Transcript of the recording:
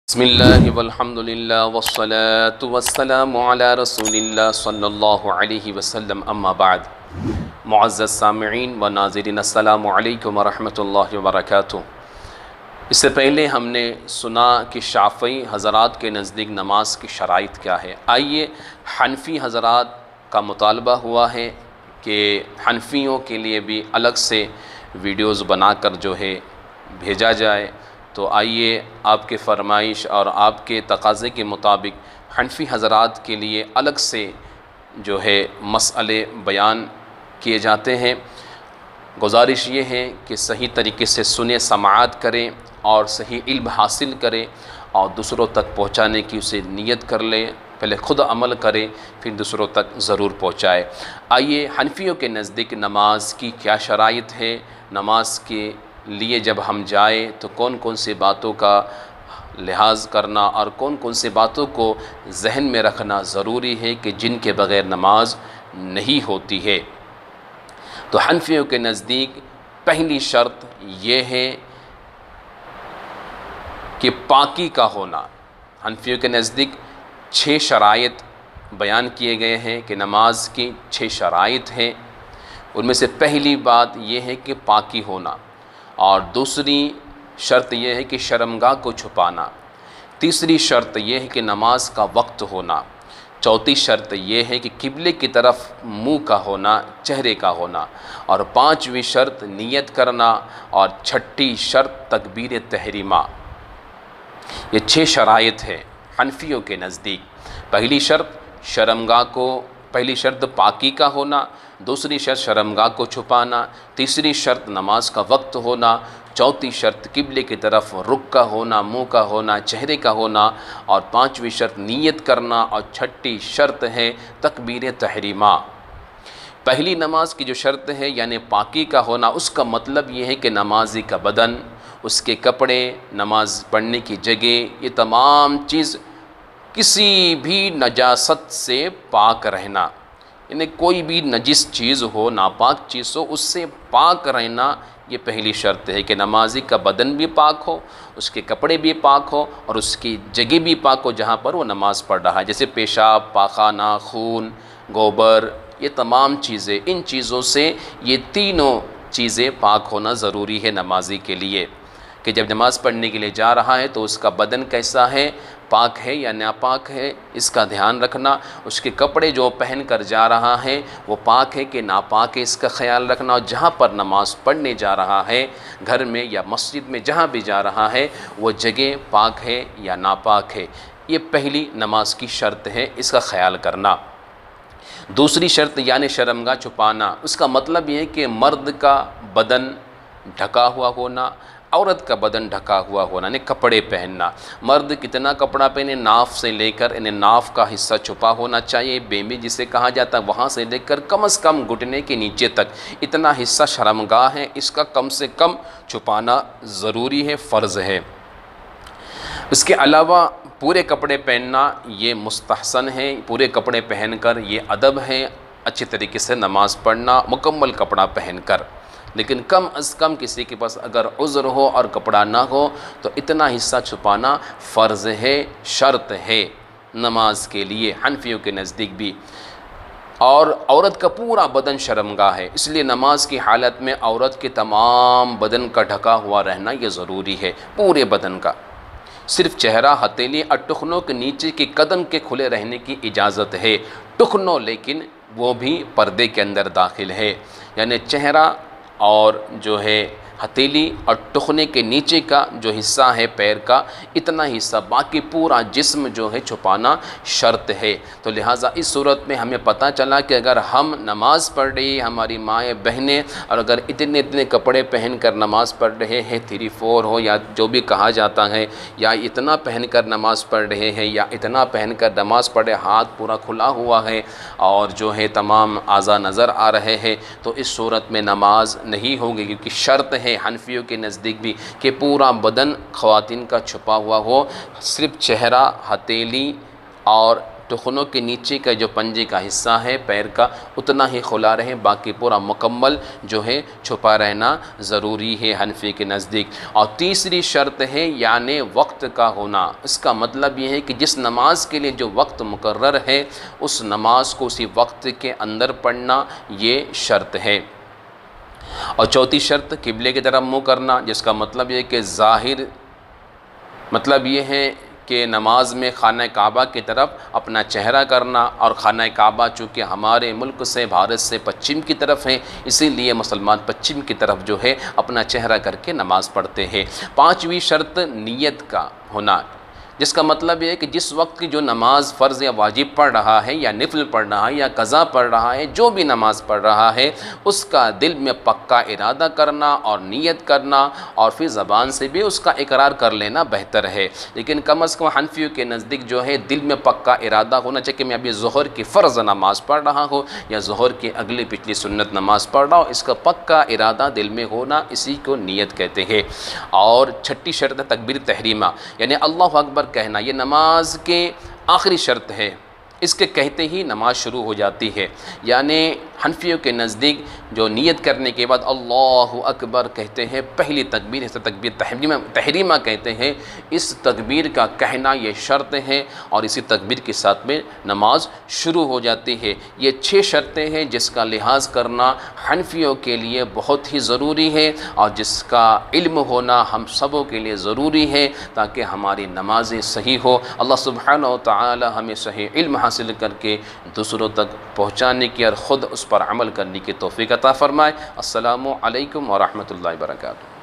बिस्मिल्लाहि वल्हम्दुलिल्लाह वस्सलातु वस्सलामु अला रसूलिल्लाह सल्लल्लाहु अलैहि वसल्लम अम्मा बाद। मुअज़्ज़ज़ सामिईन व नाज़रीन, अस्सलामु अलैकुम व रहमतुल्लाहि व बरकातुहू। इससे पहले हमने सुना कि शाफ़ई हज़रात के नज़दीक नमाज की शराइत क्या है। आइए, हनफ़ी हज़रात का मुतालबा हुआ है कि हनफ़ियों के लिए भी अलग से वीडियोज़ बनाकर जो है भेजा जाए। तो आइए, आपके फ़रमाइश और आपके तकाज़े के मुताबिक हनफ़ी हज़रात के लिए अलग से जो है मसले बयान किए जाते हैं। गुजारिश ये है कि सही तरीके से सुने, समाअत करें और सही इल्म हासिल करें और दूसरों तक पहुँचाने की उसे नीयत कर लें। पहले ख़ुद अमल करें, फिर दूसरों तक ज़रूर पहुँचाए। आइए, हनफियों के नज़दीक नमाज की क्या शराइत है, नमाज के लिए जब हम जाए तो कौन कौन सी बातों का लिहाज करना और कौन कौन सी बातों को जहन में रखना ज़रूरी है कि जिनके बग़ैर नमाज नहीं होती है। तो हनफियों के नज़दीक पहली शर्त ये है कि पाकी का होना। हनफियों के नज़दीक 6 शराइत बयान किए गए हैं कि नमाज की 6 शराइत हैं। उनमें से पहली बात यह है कि पाकी होना, और दूसरी शर्त यह है कि शर्मगाह को छुपाना। तीसरी शर्त यह है कि नमाज का वक्त होना। चौथी शर्त यह है कि किबले की तरफ मुंह का होना, चेहरे का होना। और पांचवी शर्त नियत करना। और छठी शर्त तकबीर तहरीमा। ये 6 शराइत है हनफियों के नज़दीक। पहली शर्त पाकी का होना, दूसरी शर्त शर्मगाह को छुपाना, तीसरी शर्त नमाज का वक्त होना, चौथी शर्त किबले की तरफ रुख का होना, मुंह का होना, चेहरे का होना, और पांचवी शर्त नीयत करना, और छठी शर्त है तकबीर तहरीमा। पहली नमाज की जो शर्त है यानी पाकी का होना, उसका मतलब ये है कि नमाजी का बदन, उसके कपड़े, नमाज पढ़ने की जगह, ये तमाम चीज़ किसी भी नजासत से पाक रहना। यानी कोई भी नजिस चीज़ हो, नापाक चीज़ हो, उससे पाक रहना ये पहली शर्त है कि नमाजी का बदन भी पाक हो, उसके कपड़े भी पाक हो और उसकी जगह भी पाक हो जहाँ पर वो नमाज़ पढ़ रहा है। जैसे पेशाब, पाखाना, खून, गोबर, ये तमाम चीज़ें, इन चीज़ों से ये तीनों चीज़ें पाक होना ज़रूरी है नमाजी के लिए। कि जब नमाज़ पढ़ने के लिए जा रहा है तो उसका बदन कैसा है, पाक है या नापाक है, इसका ध्यान रखना। उसके कपड़े जो पहन कर जा रहा है वो पाक है कि नापाक है, इसका ख्याल रखना। और जहाँ पर नमाज़ पढ़ने जा रहा है, घर में या मस्जिद में जहाँ भी जा रहा है, वो जगह पाक है या नापाक है। ये पहली नमाज की शर्त है, इसका ख्याल करना। दूसरी शर्त यानी शर्मगाह छुपाना, उसका मतलब ये है कि मर्द का बदन ढका हुआ होना, औरत का बदन ढका हुआ होना, यानी कपड़े पहनना। मर्द कितना कपड़ा पहने, नाफ से लेकर यानी नाफ का हिस्सा छुपा होना चाहिए, बेमी जिसे कहा जाता है, वहाँ से लेकर कम से कम घुटने के नीचे तक इतना हिस्सा शर्मगाह है, इसका कम से कम छुपाना ज़रूरी है, फ़र्ज़ है। इसके अलावा पूरे कपड़े पहनना ये मुस्तहसन है। पूरे कपड़े पहनकर ये अदब है, अच्छे तरीके से नमाज़ पढ़ना मुकम्मल कपड़ा पहनकर। लेकिन कम अज़ कम किसी के पास अगर उज़्र हो और कपड़ा ना हो तो इतना हिस्सा छुपाना फ़र्ज़ है, शर्त है नमाज के लिए हनफियों के नज़दीक भी। और औरत का पूरा बदन शर्मगाह है, इसलिए नमाज की हालत में औरत के तमाम बदन का ढका हुआ रहना ये ज़रूरी है, पूरे बदन का। सिर्फ चेहरा, हथेली और टुखनों के नीचे के कदम के खुले रहने की इजाज़त है। टुखनों लेकिन वो भी पर्दे के अंदर दाखिल है, यानी चेहरा और जो है हथेली और टुखने के नीचे का जो हिस्सा है पैर का, इतना हिस्सा, बाकी पूरा जिस्म जो है छुपाना शर्त है। तो लिहाजा इस सूरत में हमें पता चला कि अगर हम नमाज़ पढ़ रही, हमारी माएँ बहनें, और अगर इतने इतने कपड़े पहन कर नमाज़ पढ़ रहे हैं, 3-4 हो या जो भी कहा जाता है, या इतना पहन कर नमाज़ पढ़ रहे हैं या इतना पहन कर नमाज़ पढ़े, हाथ पूरा खुला हुआ है और जो है तमाम आज़ा नज़र आ रहे हैं, तो इस सूरत में नमाज नहीं होगी, क्योंकि शर्त है हनफियों के नज़दीक भी कि पूरा बदन ख़वातीन का छुपा हुआ हो। सिर्फ चेहरा, हथेली और टखनों के नीचे का जो पंजे का हिस्सा है पैर का उतना ही खुला रहे, बाकी पूरा मुकम्मल जो है छुपा रहना ज़रूरी है हनफी के नज़दीक। और तीसरी शर्त है यानी वक्त का होना। इसका मतलब ये है कि जिस नमाज के लिए जो वक्त मुकर्रर है उस नमाज को उसी वक्त के अंदर पढ़ना, ये शर्त है। और चौथी शर्त किबले की तरफ मुँह करना, जिसका मतलब ये कि ज़ाहिर मतलब ये है कि नमाज में खाना काबा की तरफ अपना चेहरा करना। और खाना काबा चूँकि हमारे मुल्क से, भारत से पश्चिम की तरफ है, इसीलिए मुसलमान पश्चिम की तरफ जो है अपना चेहरा करके नमाज़ पढ़ते हैं। पाँचवीं शर्त नियत का होना, जिसका मतलब ये है कि जिस वक्त की जो नमाज फ़र्ज़ या वाजिब पढ़ रहा है या निफ़ल पढ़ रहा है या कज़ा पढ़ रहा है, जो भी नमाज़ पढ़ रहा है उसका दिल में पक्का इरादा करना और नियत करना, और फिर ज़बान से भी उसका इकरार कर लेना बेहतर है। लेकिन कम अज़ कम हनफियों के नज़दीक जो है दिल में पक्का इरादा होना चाहिए कि मैं अभी ज़ोहर की फ़र्ज़ नमाज़ पढ़ रहा हूँ या ज़ोहर की अगली पिछली सुन्नत नमाज़ पढ़ रहा हूँ, इसका पक्का इरादा दिल में होना, इसी को नियत कहते हैं। और छठी शर्त तकबीर तहरीमा, यानी अल्लाहु अकबर कहना, ये नमाज के आखिरी शर्त है। इसके कहते ही नमाज शुरू हो जाती है। यानी हनफियों के नज़दीक जो नियत करने के बाद अल्लाहु अकबर कहते हैं, पहली तकबीर, इसे तकबीर तहरीमा कहते हैं, इस तकबीर का कहना ये शर्त है और इसी तकबीर के साथ में नमाज शुरू हो जाती है। ये 6 शर्तें हैं जिसका लिहाज करना हनफियों के लिए बहुत ही ज़रूरी है और जिसका इल्म होना हम सबों के लिए ज़रूरी है ताकि हमारी नमाज़ें सही हो। अल्लाह सुब्हानहु व तआला हमें सही इल्म हासिल करके दूसरों तक पहुँचाने की और ख़ुद उस पर अमल करने की तौफ़ीक़ अता फ़रमाए। अस्सलामु अलैकुम व रहमतुल्लाहि व बरकातुहू।